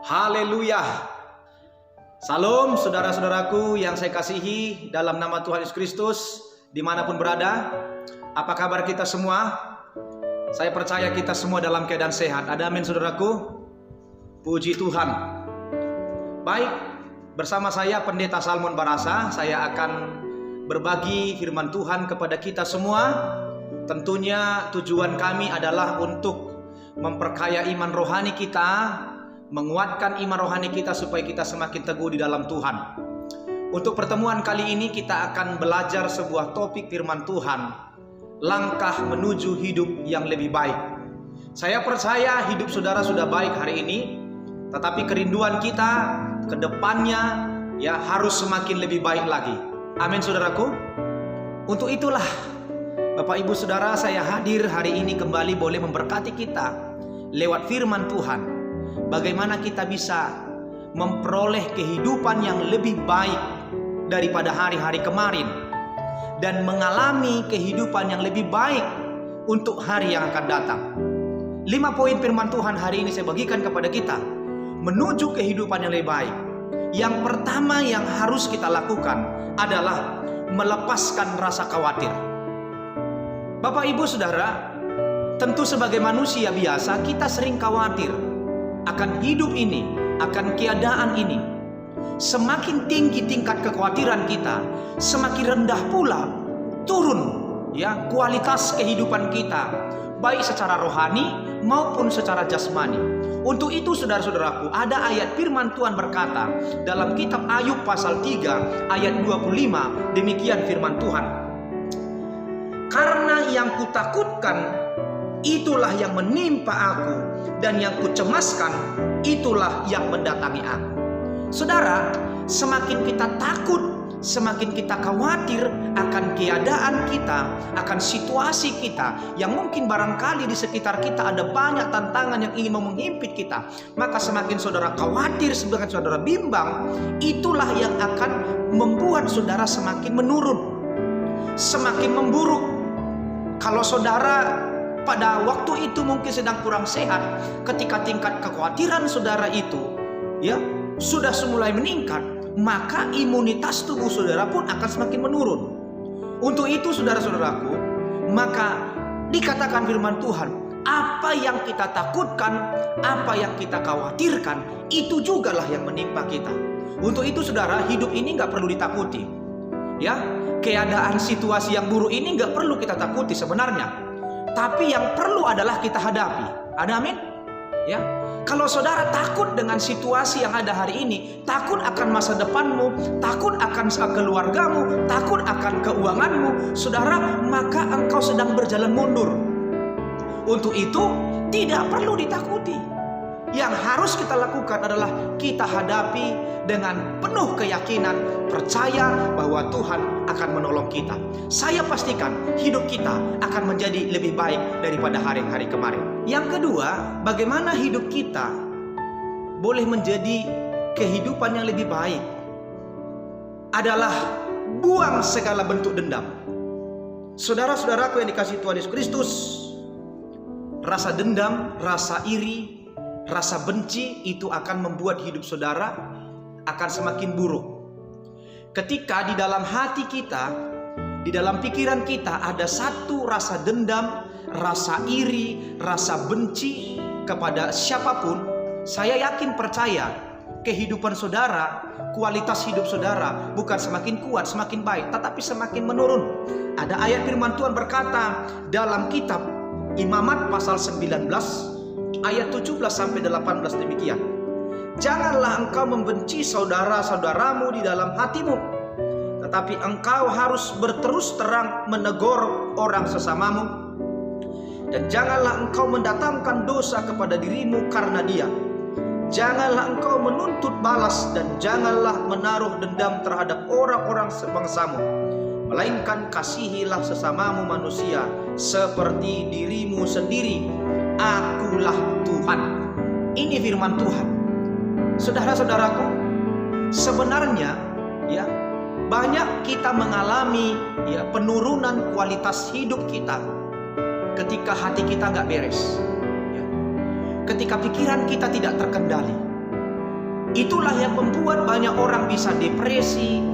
Haleluya. Salam saudara-saudaraku yang saya kasihi dalam nama Tuhan Yesus Kristus dimanapun berada. Apa kabar kita semua? Saya percaya kita semua dalam keadaan sehat. Ada amin saudaraku? Puji Tuhan. Baik, bersama saya Pendeta Salmon Barasa, saya akan berbagi firman Tuhan kepada kita semua. Tentunya tujuan kami adalah untuk memperkaya iman rohani kita, menguatkan iman rohani kita supaya kita semakin teguh di dalam Tuhan. Untuk pertemuan kali ini kita akan belajar sebuah topik firman Tuhan, langkah menuju hidup yang lebih baik. Saya percaya hidup saudara sudah baik hari ini, tetapi kerinduan kita ke depannya ya harus semakin lebih baik lagi. Amin saudaraku. Untuk itulah Bapak Ibu Saudara, saya hadir hari ini kembali boleh memberkati kita lewat firman Tuhan. Bagaimana kita bisa memperoleh kehidupan yang lebih baik daripada hari-hari kemarin, dan mengalami kehidupan yang lebih baik untuk hari yang akan datang. 5 poin firman Tuhan hari ini saya bagikan kepada kita menuju kehidupan yang lebih baik. Yang pertama yang harus kita lakukan adalah melepaskan rasa khawatir. Bapak Ibu Saudara, tentu sebagai manusia biasa kita sering khawatir akan hidup ini, akan keadaan ini. Semakin tinggi tingkat kekhawatiran kita, semakin rendah pula turun ya kualitas kehidupan kita, baik secara rohani maupun secara jasmani. Untuk itu saudara-saudaraku, ada ayat firman Tuhan berkata dalam kitab Ayub pasal 3 ayat 25, demikian firman Tuhan. Karena yang kutakutkan itulah yang menimpa aku, dan yang kucemaskan itulah yang mendatangi aku. Saudara, semakin kita takut, semakin kita khawatir akan keadaan kita, akan situasi kita, yang mungkin barangkali di sekitar kita ada banyak tantangan yang ingin menghimpit kita, maka semakin saudara khawatir, semakin saudara bimbang, itulah yang akan membuat saudara semakin menurun, semakin memburuk. Kalau saudara pada waktu itu mungkin sedang kurang sehat, ketika tingkat kekhawatiran saudara itu ya sudah semulai meningkat, maka imunitas tubuh saudara pun akan semakin menurun. Untuk itu saudara-saudaraku, maka dikatakan firman Tuhan, apa yang kita takutkan, apa yang kita khawatirkan, itu jugalah yang menimpa kita. Untuk itu saudara, hidup ini nggak perlu ditakuti. Ya, keadaan situasi yang buruk ini nggak perlu kita takuti sebenarnya. Tapi yang perlu adalah kita hadapi. Ada amin? Ya. Kalau saudara takut dengan situasi yang ada hari ini, takut akan masa depanmu, takut akan keluargamu, takut akan keuanganmu, saudara, maka engkau sedang berjalan mundur. Untuk itu tidak perlu ditakuti. Yang harus kita lakukan adalah kita hadapi dengan penuh keyakinan, percaya bahwa Tuhan akan menolong kita. Saya pastikan hidup kita akan menjadi lebih baik daripada hari-hari kemarin. Yang kedua, bagaimana hidup kita boleh menjadi kehidupan yang lebih baik adalah buang segala bentuk dendam. Saudara-saudaraku yang dikasihi Tuhan Yesus Kristus, rasa dendam, rasa iri, rasa benci itu akan membuat hidup saudara akan semakin buruk. Ketika di dalam hati kita, di dalam pikiran kita ada satu rasa dendam, rasa iri, rasa benci kepada siapapun, saya yakin percaya kehidupan saudara, kualitas hidup saudara bukan semakin kuat, semakin baik, tetapi semakin menurun. Ada ayat firman Tuhan berkata dalam kitab Imamat pasal 19 ayat 17 sampai 18 demikian. Janganlah engkau membenci saudara-saudaramu di dalam hatimu, tetapi engkau harus berterus terang menegur orang sesamamu. Dan janganlah engkau mendatangkan dosa kepada dirimu karena dia. Janganlah engkau menuntut balas, dan janganlah menaruh dendam terhadap orang-orang sebangsamu, melainkan kasihilah sesamamu manusia seperti dirimu sendiri. Akulah Tuhan. Ini firman Tuhan. Saudara-saudaraku, sebenarnya ya banyak kita mengalami ya penurunan kualitas hidup kita ketika hati kita nggak beres ya. Ketika pikiran kita tidak terkendali, Itulah yang membuat banyak orang bisa depresi,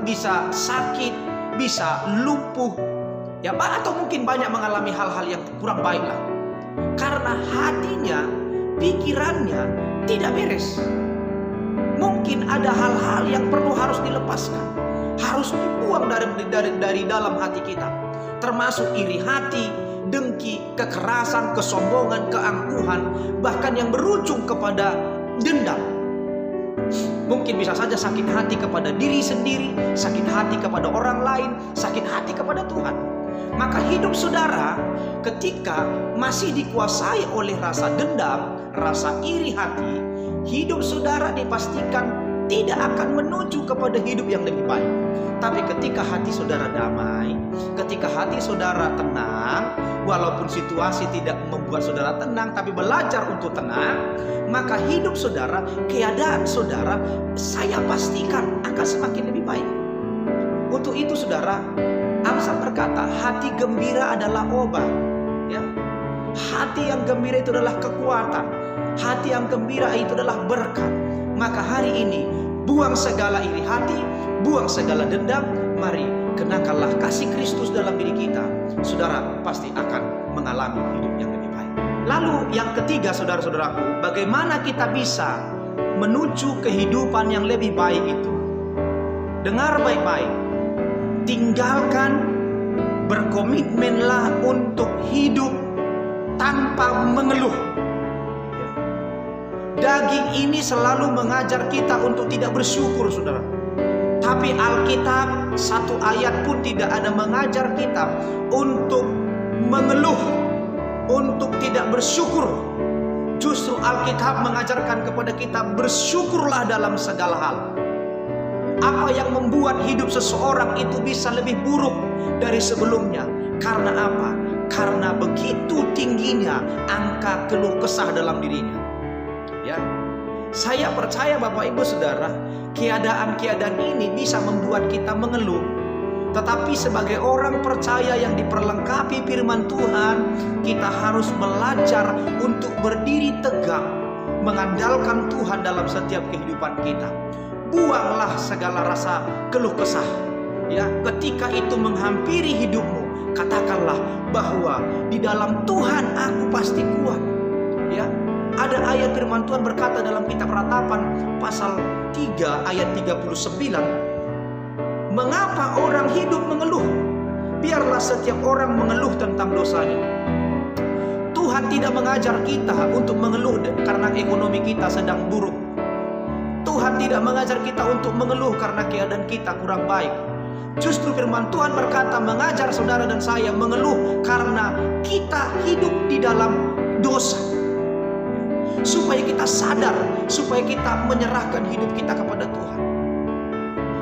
bisa sakit, bisa lumpuh, ya, atau mungkin banyak mengalami hal-hal yang kurang baik lah. Karena hatinya, pikirannya tidak beres. Mungkin ada hal-hal yang harus dilepaskan, harus dibuang dari dalam hati kita, termasuk iri hati, dengki, kekerasan, kesombongan, keangkuhan, bahkan yang berujung kepada dendam. Mungkin bisa saja sakit hati kepada diri sendiri, sakit hati kepada orang lain, sakit hati kepada Tuhan. Maka hidup saudara ketika masih dikuasai oleh rasa dendam, rasa iri hati, hidup saudara dipastikan tidak akan menuju kepada hidup yang lebih baik. Tapi ketika hati saudara damai, ketika hati saudara tenang, walaupun situasi tidak membuat saudara tenang, tapi belajar untuk tenang, maka hidup saudara, keadaan saudara, saya pastikan akan semakin lebih baik. Untuk itu saudara, Amsal berkata, hati gembira adalah obat. Ya. Hati yang gembira itu adalah kekuatan. Hati yang gembira itu adalah berkat. Maka hari ini, buang segala iri hati, buang segala dendam, mari kenakanlah kasih Kristus dalam diri kita. Saudara pasti akan mengalami hidup yang lebih baik. Lalu yang ketiga saudara-saudaraku, bagaimana kita bisa menuju kehidupan yang lebih baik itu? Dengar baik-baik, tinggalkan, berkomitmenlah untuk hidup tanpa mengeluh. Daging ini selalu mengajar kita untuk tidak bersyukur, saudara. Tapi Alkitab satu ayat pun tidak ada mengajar kita untuk mengeluh, untuk tidak bersyukur. Justru Alkitab mengajarkan kepada kita bersyukurlah dalam segala hal. Apa yang membuat hidup seseorang itu bisa lebih buruk dari sebelumnya? Karena apa? Karena begitu tingginya angka keluh kesah dalam dirinya. Ya, saya percaya Bapak Ibu Saudara, keadaan-keadaan ini bisa membuat kita mengeluh. Tetapi sebagai orang percaya yang diperlengkapi firman Tuhan, kita harus belajar untuk berdiri tegak, mengandalkan Tuhan dalam setiap kehidupan kita. Buanglah segala rasa keluh kesah. Ya, ketika itu menghampiri hidupmu, katakanlah bahwa di dalam Tuhan aku pasti kuat. Ya. Ada ayat firman Tuhan berkata dalam kitab Ratapan pasal 3 ayat 39, mengapa orang hidup mengeluh? Biarlah setiap orang mengeluh tentang dosanya. Tuhan tidak mengajar kita untuk mengeluh karena ekonomi kita sedang buruk. Tuhan tidak mengajar kita untuk mengeluh karena keadaan kita kurang baik. Justru firman Tuhan berkata mengajar saudara dan saya mengeluh karena kita hidup di dalam dosa. Supaya kita sadar, supaya kita menyerahkan hidup kita kepada Tuhan.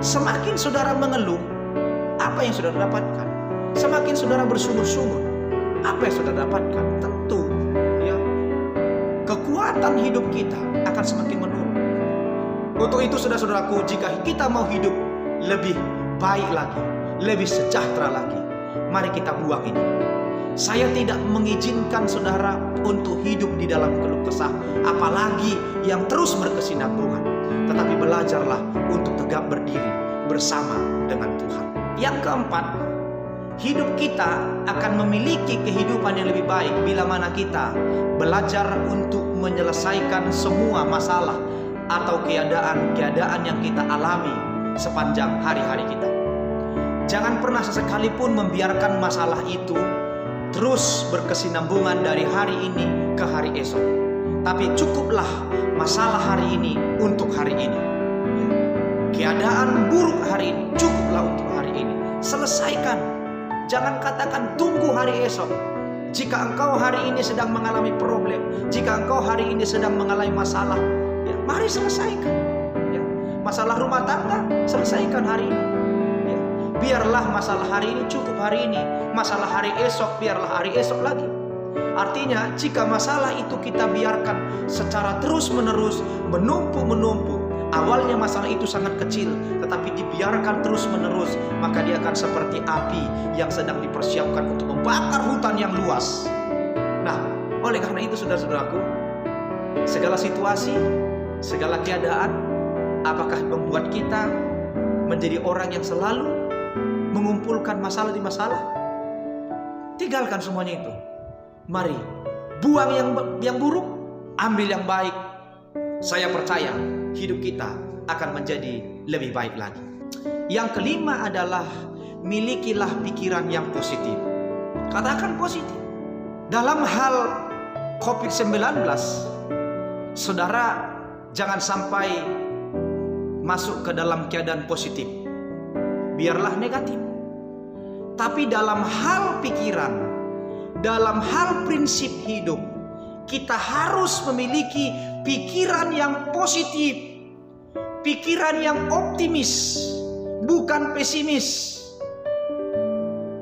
Semakin saudara mengeluh, apa yang saudara dapatkan? Semakin saudara bersungguh-sungguh, apa yang saudara dapatkan? Tentu ya, kekuatan hidup kita akan semakin menurun. Untuk itu saudara-saudaraku, jika kita mau hidup lebih baik lagi, lebih sejahtera lagi, mari kita buang ini. Saya tidak mengizinkan saudara untuk hidup di dalam keluh kesah, apalagi yang terus berkesinambungan. Tetapi belajarlah untuk tegak berdiri bersama dengan Tuhan. Yang keempat, hidup kita akan memiliki kehidupan yang lebih baik bila mana kita belajar untuk menyelesaikan semua masalah atau keadaan-keadaan yang kita alami sepanjang hari-hari kita. Jangan pernah sesekalipun membiarkan masalah itu terus berkesinambungan dari hari ini ke hari esok. Tapi cukuplah masalah hari ini untuk hari ini. Keadaan buruk hari ini cukuplah untuk hari ini. Selesaikan. Jangan katakan tunggu hari esok. Jika engkau hari ini sedang mengalami problem, jika engkau hari ini sedang mengalami masalah, ya, mari selesaikan. Ya. Masalah rumah tangga, selesaikan hari ini. Biarlah masalah hari ini cukup hari ini, masalah hari esok biarlah hari esok lagi. Artinya jika masalah itu kita biarkan secara terus-menerus menumpuk, awalnya masalah itu sangat kecil, tetapi dibiarkan terus-menerus, maka dia akan seperti api yang sedang dipersiapkan untuk membakar hutan yang luas. Nah, oleh karena itu saudara-saudaraku, segala situasi segala keadaan, apakah membuat kita menjadi orang yang selalu mengumpulkan masalah di masalah? Tinggalkan semuanya itu. Mari, buang yang buruk, ambil yang baik. Saya percaya hidup kita akan menjadi lebih baik lagi. Yang kelima adalah milikilah pikiran yang positif. Katakan positif. Dalam hal COVID-19, saudara jangan sampai masuk ke dalam keadaan positif. Biarlah negatif. Tapi dalam hal pikiran, dalam hal prinsip hidup, kita harus memiliki pikiran yang positif, pikiran yang optimis, bukan pesimis.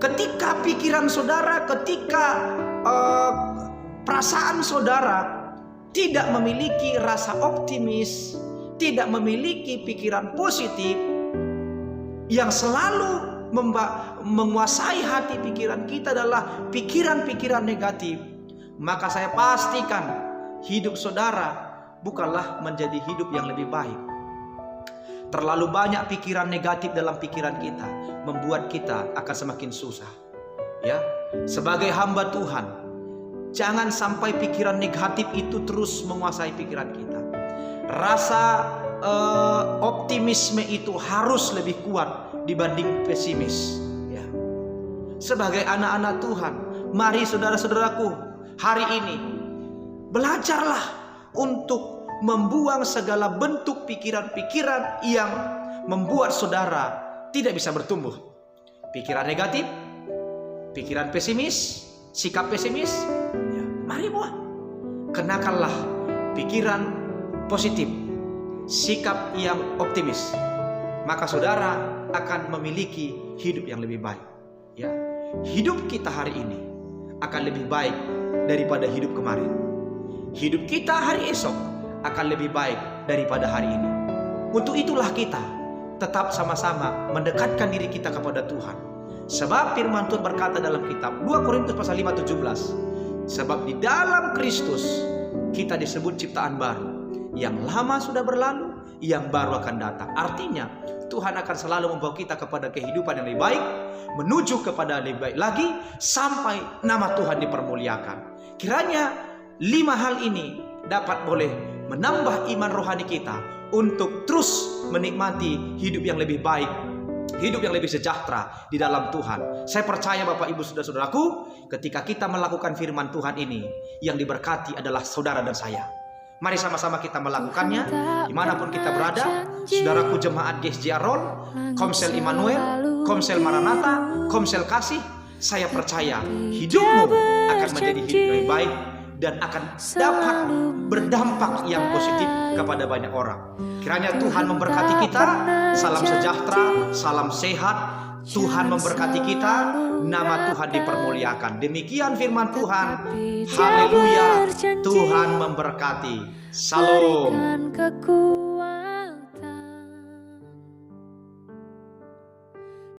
Ketika pikiran saudara, ketika perasaan saudara tidak memiliki rasa optimis, tidak memiliki pikiran positif, yang selalu menguasai hati pikiran kita adalah pikiran-pikiran negatif, maka saya pastikan hidup saudara bukanlah menjadi hidup yang lebih baik. Terlalu banyak pikiran negatif dalam pikiran kita membuat kita akan semakin susah. Ya, sebagai hamba Tuhan, jangan sampai pikiran negatif itu terus menguasai pikiran kita. Rasa optimisme itu harus lebih kuat dibanding pesimis. Ya. Sebagai anak-anak Tuhan, mari saudara-saudaraku, hari ini belajarlah untuk membuang segala bentuk pikiran-pikiran yang membuat saudara tidak bisa bertumbuh. Pikiran negatif, pikiran pesimis, sikap pesimis, ya, mari buang. Kenakanlah pikiran positif, sikap yang optimis, maka saudara akan memiliki hidup yang lebih baik. Ya, hidup kita hari ini akan lebih baik daripada hidup kemarin. Hidup kita hari esok akan lebih baik daripada hari ini. Untuk itulah kita tetap sama-sama mendekatkan diri kita kepada Tuhan. Sebab firman Tuhan berkata dalam kitab 2 Korintus pasal 5:17, sebab di dalam Kristus kita disebut ciptaan baru. Yang lama sudah berlalu, yang baru akan datang. Artinya Tuhan akan selalu membawa kita kepada kehidupan yang lebih baik, menuju kepada lebih baik lagi, sampai nama Tuhan dipermuliakan. Kiranya 5 hal ini dapat boleh menambah iman rohani kita untuk terus menikmati hidup yang lebih baik, hidup yang lebih sejahtera di dalam Tuhan. Saya percaya Bapak Ibu Saudara-saudaraku, ketika kita melakukan firman Tuhan ini, yang diberkati adalah saudara dan saya. Mari sama-sama kita melakukannya dimanapun kita berada. Saudaraku jemaat GSJ Arol, Komsel Immanuel, Komsel Maranatha, Komsel Kasih, saya percaya hidupmu akan menjadi hidup yang lebih baik dan akan dapat berdampak yang positif kepada banyak orang. Kiranya Tuhan memberkati kita. Salam sejahtera, salam sehat. Tuhan memberkati kita, nama Tuhan dipermuliakan. Demikian firman Tuhan. Haleluya. Tuhan memberkati. Salam.